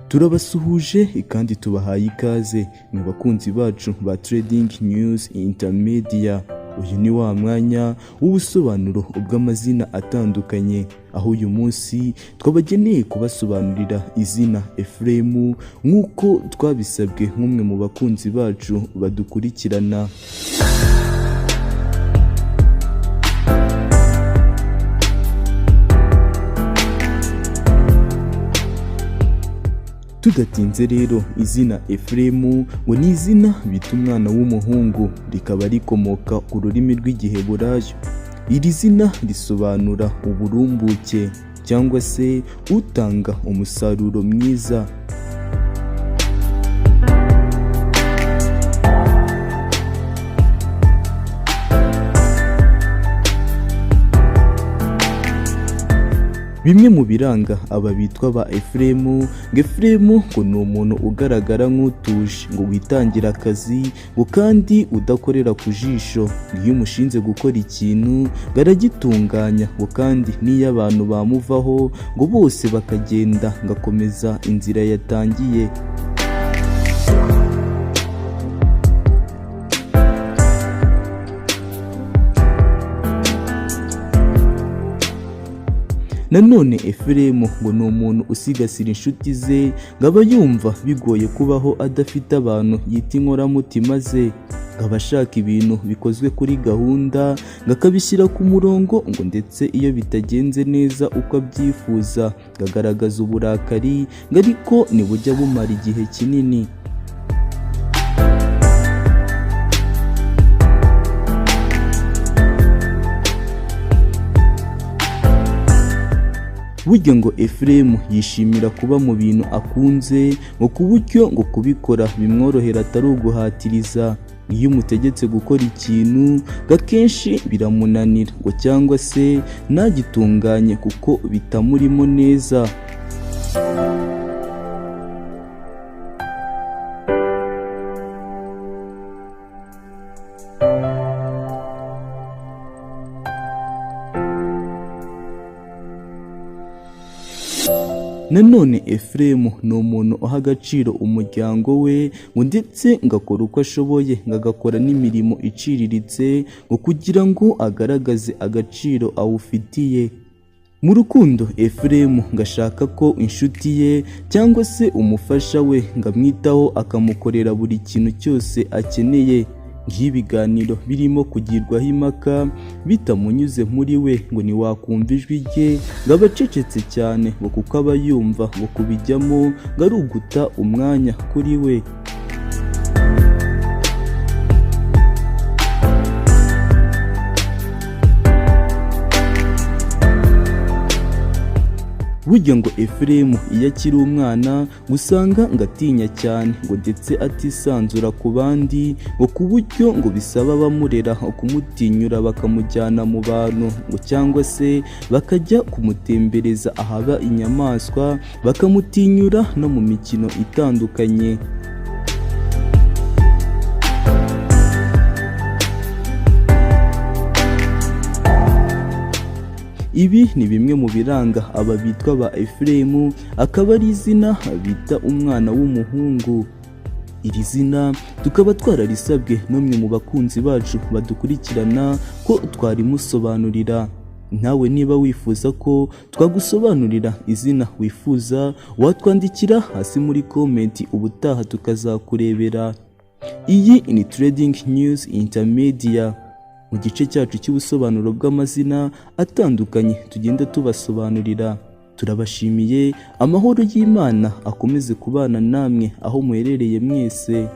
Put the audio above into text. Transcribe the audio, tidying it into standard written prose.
Turabasuhuje kandi tubahaye ikaze mu bakunzi bacu ba Trading News Intermedia. Uyu ni wa mwanya w'ubusobanuro bw'amazina atandukanye, aho uyu munsi twabageneye kubasobanurira izina EPHRAIM nk'uko twabisabwe nk'umwe mu bakunzi bacu badukurikirana. Tudatinze rero, izina EPHRAIM ngo ni izina bita umwana w'umuhungu, rikaba rikomoka ku rurimi rw'igiheburayo. Iri zina risobanura uburumbuke cyangwa se utanga umusaruro mwiza. Bimwe mu biranga aba bitwa ba EPHRAIM, ngo ni umuntu ugaragara nk'utuje, ngo witangira akazi, ngo kandi udakorera ku jisho. Iyo umushinze gukora ikintu aragitunganya, ngo kandi n'iyo abantu bamuvaho ngo bose bakagenda ngakomeza inzira yatangiye. Nanone EPHRAIM ngo ni umuntu usigasira inshuti ze, ngo aba yumva bigoye kubaho adafite abantu yita inkoramutima ze, ngo aba ashaka ibintu bikozwe kuri gahunda, ngo akabishyira ku murongo, ngo ndetse iyo bitagenze neza uko abyifuza ngo agaragaza uburakari, ngo ariko ntibujya bumara igihe kinini. Burya ngo EPHRAIM yishimira kuba mu bintu akunze, ngo ku buryo ngo kubikora bimworohera atari uguhatiriza. Iyo umutegetse gukora ikintu ngo akenshi biramunanira, ngo cyangwa se ntagitunganye kuko bitamurimo neza. Nanone EPHRAIM ni umuntu uha agaciro umuryango we, ngo ndetse ngo akora uko ashoboye, ngo agakora n'imirimo iciriritse, ngo kugira ngo agaragaze agaciro awufitiye. Mu rukundo EPHRAIM ngo ashaka ko inshuti ye cyangwa se umufasha we ngo amwitaho, akamukorera buri kintu cyose akeneye. Nk'ibiganiro birimo kugirwaho impaka bitamunyuze muri we, ngo ntiwakumva ijwi rye, ngo aba acecetse cyane, ngo kuko aba yumva ngo kubijyamo ngo ari uguta umwanya kuri we. Burya ngo EPHRAIM iyo akiri umwana usanga ngo atinya cyane, ngo ndetse atisanzura ku bandi, ngo ku buryo ngo bisaba abamurera kumutinyura bakamujyana mu bantu, ngo cyangwa se bakajya kumutembereza ahaba inyamaswa, bakamutinyura no mu mikino itandukanye. Ibi ni bimwe mu biranga aba bitwa ba EPHRAIM, akaba ari izina bita umwana w'umuhungu. Iri zina tukaba twararisabwe n'umwe mu bakunzi bacu badukurikirana ko twarimusobanurira. Nawe niba wifuza ko twagusobanurira izina wifuza, watwandikira hasi muri comment, ubutaha tukazakurebera. Iyi ni Trading News Intermedia. Mu gice cyacu cy'ubusobanuro bw'amazina atandukanye tugenda tubasobanurira. Turabashimiye, amahoro y'Imana akomeze kubana namwe aho muherereye mwese.